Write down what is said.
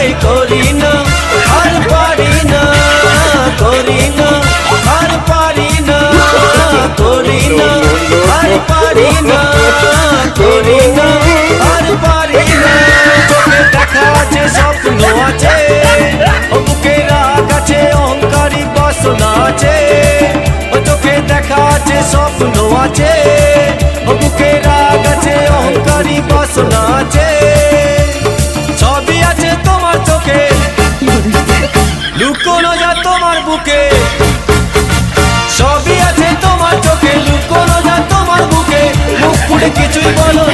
আরে করি না আর পারি না, করি না আর পারি না, করি না আর পারি না, করি না আর পারি না। চোখে দেখা আছে স্বপ্ন আছে, বুকে রাগ আছে অহংকারী বাসনা আছে। চোখে দেখা আছে স্বপ্ন আছে, বুকে রাগ আছে অহংকারী বাসনা আছে। সবই আছে তোমার চোখে, লুকোনো যা তোমার বুকে। সবই আছে তোমার চোখে, লুকোনো যা তোমার বুকে। মুখ ফুটে কিছুই বলো